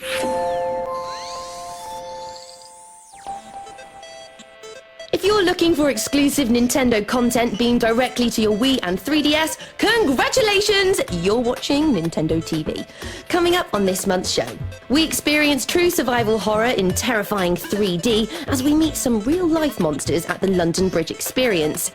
If you're looking for exclusive Nintendo content beamed directly to your Wii and 3DS, congratulations! You're watching Nintendo TV. Coming up on this month's show, we experience true survival horror in terrifying 3D as we meet some real-life monsters at the London Bridge Experience.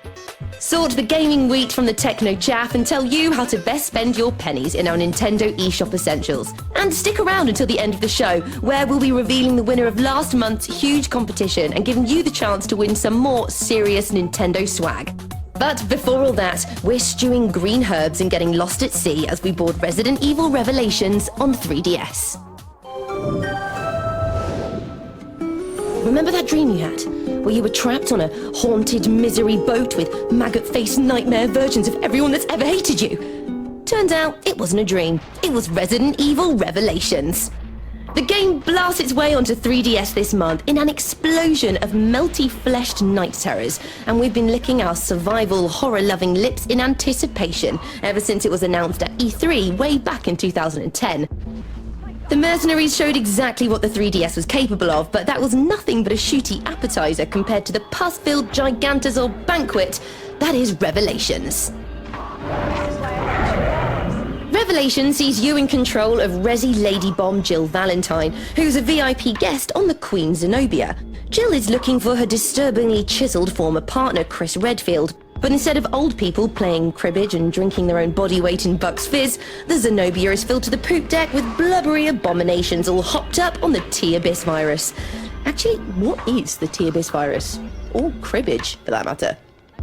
Sort the gaming wheat from the techno chaff and tell you how to best spend your pennies in our Nintendo eShop essentials. And stick around until the end of the show, where we'll be revealing the winner of last month's huge competition and giving you the chance to win some more serious Nintendo swag. But before all that, we're stewing green herbs and getting lost at sea as we board Resident Evil Revelations on 3DS. Remember that dream you had, where you were trapped on a haunted misery boat with maggot-faced nightmare versions of everyone that's ever hated you? Turns out it wasn't a dream, it was Resident Evil Revelations. The game blasts its way onto 3DS this month in an explosion of melty-fleshed night terrors, and we've been licking our survival horror-loving lips in anticipation ever since it was announced at E3 way back in 2010. The mercenaries showed exactly what the 3DS was capable of, but that was nothing but a shooty appetizer compared to the pus-filled gigantosaur banquet that is Revelations. Revelations sees you in control of Resi Lady Bomb Jill Valentine, who's a VIP guest on the Queen Zenobia. Jill is looking for her disturbingly chiseled former partner Chris Redfield, but instead of old people playing cribbage and drinking their own body weight in Buck's Fizz, the Zenobia is filled to the poop deck with blubbery abominations all hopped up on the T-Abyss virus. Actually, what is the T-Abyss virus? Or cribbage, for that matter.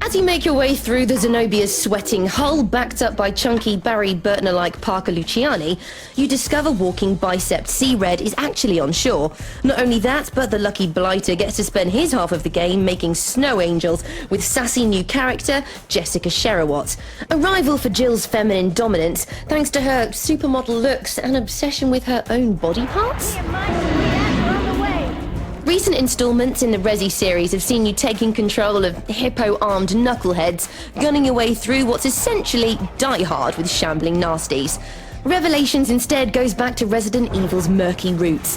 As you make your way through the Zenobia's sweating hull, backed up by chunky Barry Bertner-like Parker Luciani, you discover walking bicep Sea-Red is actually on shore. Not only that, but the lucky blighter gets to spend his half of the game making snow angels with sassy new character Jessica Sherowat, a rival for Jill's feminine dominance thanks to her supermodel looks and obsession with her own body parts. Recent installments in the Resi series have seen you taking control of hippo-armed knuckleheads, gunning your way through what's essentially Die Hard with shambling nasties. Revelations instead goes back to Resident Evil's murky roots.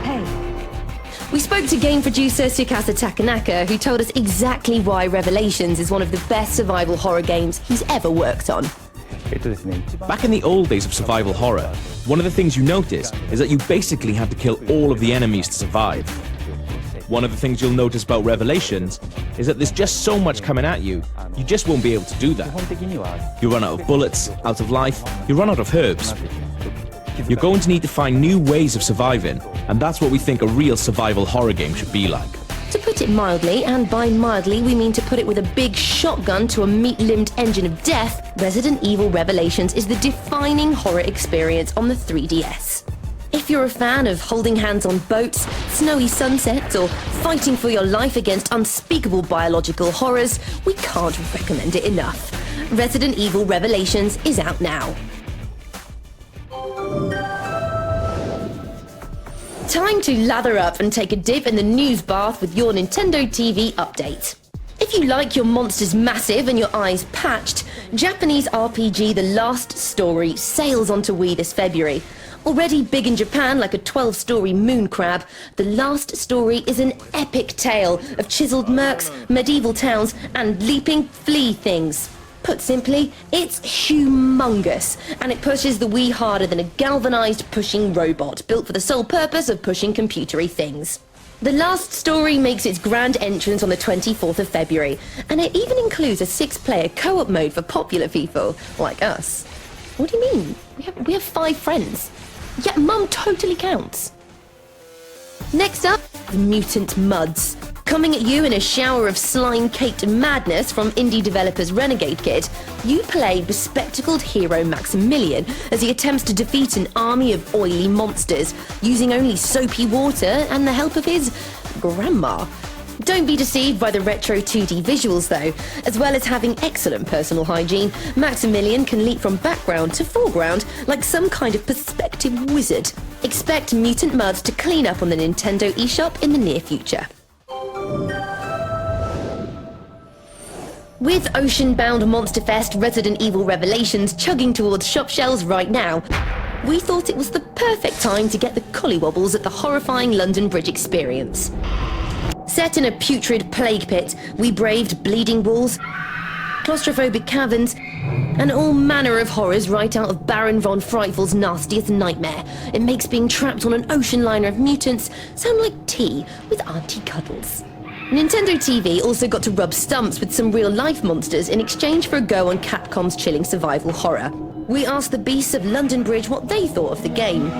Hey. We spoke to game producer Tsukasa Takanaka, who told us exactly why Revelations is one of the best survival horror games he's ever worked on. Back in the old days of survival horror, one of the things you notice is that you basically had to kill all of the enemies to survive. One of the things you'll notice about Revelations is that there's just so much coming at you, you just won't be able to do that. You run out of bullets, out of life, you run out of herbs. You're going to need to find new ways of surviving, and that's what we think a real survival horror game should be like. To put it mildly, and by mildly we mean to put it with a big shotgun to a meat-limbed engine of death, Resident Evil Revelations is the defining horror experience on the 3DS. If you're a fan of holding hands on boats, snowy sunsets, or fighting for your life against unspeakable biological horrors, we can't recommend it enough. Resident Evil Revelations is out now. Time to lather up and take a dip in the news bath with your Nintendo TV update. If you like your monsters massive and your eyes patched, Japanese RPG The Last Story sails onto Wii this February. Already big in Japan like a 12-story moon crab, The Last Story is an epic tale of chiseled mercs, medieval towns, and leaping flea things. Put simply, it's humongous, and it pushes the Wii harder than a galvanized pushing robot built for the sole purpose of pushing computery things. The Last Story makes its grand entrance on the 24th of February, and it even includes a 6-player co-op mode for popular people, like us. What do you mean? We have 5 friends. Yeah, Mum totally counts. Next up, the Mutant Muds. Coming at you in a shower of slime-caked madness from indie developers Renegade Kid, you play bespectacled hero Maximilian as he attempts to defeat an army of oily monsters, using only soapy water and the help of his grandma. Don't be deceived by the retro 2D visuals though. As well as having excellent personal hygiene, Maximilian can leap from background to foreground like some kind of perspective wizard. Expect Mutant Muds to clean up on the Nintendo eShop in the near future. With Ocean-bound Monster Fest Resident Evil Revelations chugging towards shop shelves right now, we thought it was the perfect time to get the collywobbles at the horrifying London Bridge experience. Set in a putrid plague pit, we braved bleeding walls, claustrophobic caverns, and all manner of horrors right out of Baron von Frightful's nastiest nightmare. It makes being trapped on an ocean liner of mutants sound like tea with Auntie Cuddles. NintendoTV also got to rub stumps with some real-life monsters in exchange for a go on Capcom's chilling survival horror. We asked the beasts of London Bridge what they thought of the game.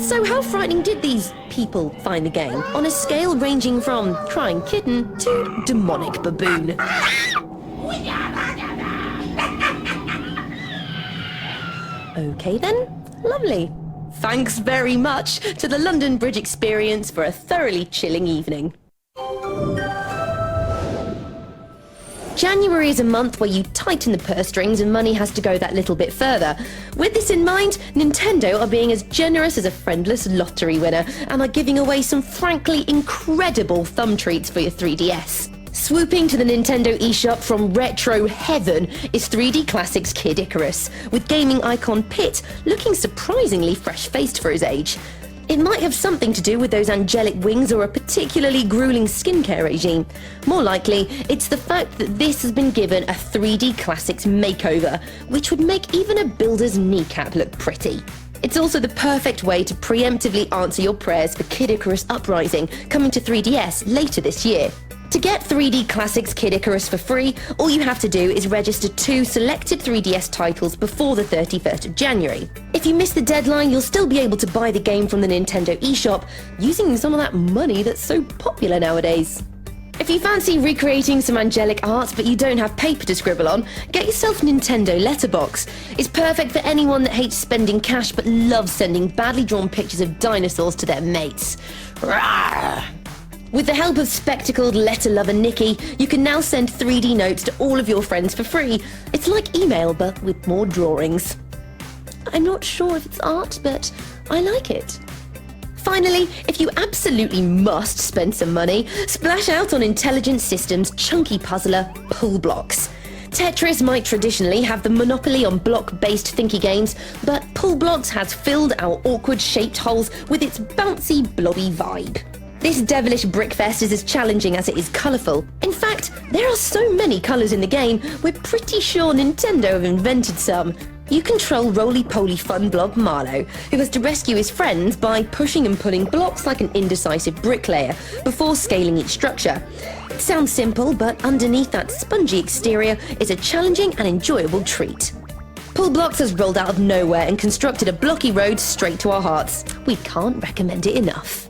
So how frightening did these people find the game, on a scale ranging from crying kitten to demonic baboon? Okay then, lovely. Thanks very much to the London Bridge experience for a thoroughly chilling evening. January is a month where you tighten the purse strings and money has to go that little bit further. With this in mind, Nintendo are being as generous as a friendless lottery winner and are giving away some frankly incredible thumb treats for your 3DS. Swooping to the Nintendo eShop from retro heaven is 3D Classics Kid Icarus, with gaming icon Pit looking surprisingly fresh-faced for his age. It might have something to do with those angelic wings or a particularly grueling skincare regime. More likely, it's the fact that this has been given a 3D Classics makeover, which would make even a builder's kneecap look pretty. It's also the perfect way to preemptively answer your prayers for Kid Icarus Uprising, coming to 3DS later this year. To get 3D Classics Kid Icarus for free, all you have to do is register 2 selected 3DS titles before the 31st of January. If you miss the deadline, you'll still be able to buy the game from the Nintendo eShop using some of that money that's so popular nowadays. If you fancy recreating some angelic art but you don't have paper to scribble on, get yourself Nintendo Letterbox. It's perfect for anyone that hates spending cash but loves sending badly drawn pictures of dinosaurs to their mates. Rawr! With the help of spectacled letter lover Nikki, you can now send 3D notes to all of your friends for free. It's like email, but with more drawings. I'm not sure if it's art, but I like it. Finally, if you absolutely must spend some money, splash out on Intelligent Systems' chunky puzzler, Pull Blocks. Tetris might traditionally have the monopoly on block-based thinky games, but Pull Blocks has filled our awkward-shaped holes with its bouncy, blobby vibe. This devilish brickfest is as challenging as it is colourful. In fact, there are so many colours in the game, we're pretty sure Nintendo have invented some. You control roly-poly fun blob Marlow, who has to rescue his friends by pushing and pulling blocks like an indecisive bricklayer before scaling each structure. It sounds simple, but underneath that spongy exterior is a challenging and enjoyable treat. Pull Blocks has rolled out of nowhere and constructed a blocky road straight to our hearts. We can't recommend it enough.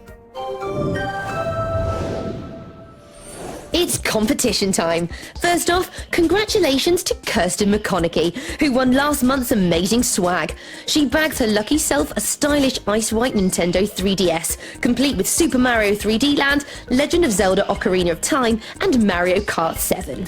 It's competition time. First off, congratulations to Kirsten McConaughey, who won last month's amazing swag. She bagged her lucky self a stylish ice-white Nintendo 3DS, complete with Super Mario 3D Land, Legend of Zelda Ocarina of Time, and Mario Kart 7.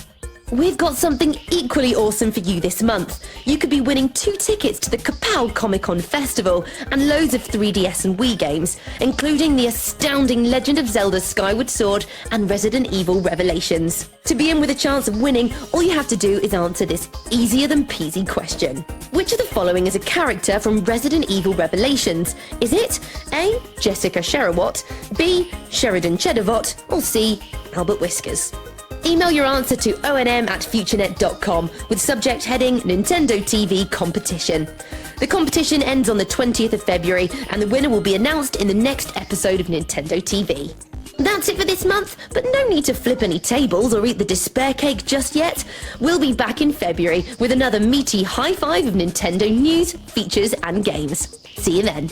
We've got something equally awesome for you this month. You could be winning 2 tickets to the Kapow Comic-Con Festival and loads of 3DS and Wii games, including the astounding Legend of Zelda Skyward Sword and Resident Evil Revelations. To be in with a chance of winning, all you have to do is answer this easier-than-peasy question. Which of the following is a character from Resident Evil Revelations? Is it A. Jessica Sherriwat, B. Sheridan Cheddarvot, or C. Albert Whiskers? Email your answer to onm@futurenet.com with subject heading Nintendo TV Competition. The competition ends on the 20th of February and the winner will be announced in the next episode of Nintendo TV. That's it for this month, but no need to flip any tables or eat the despair cake just yet. We'll be back in February with another meaty high five of Nintendo news, features and games. See you then.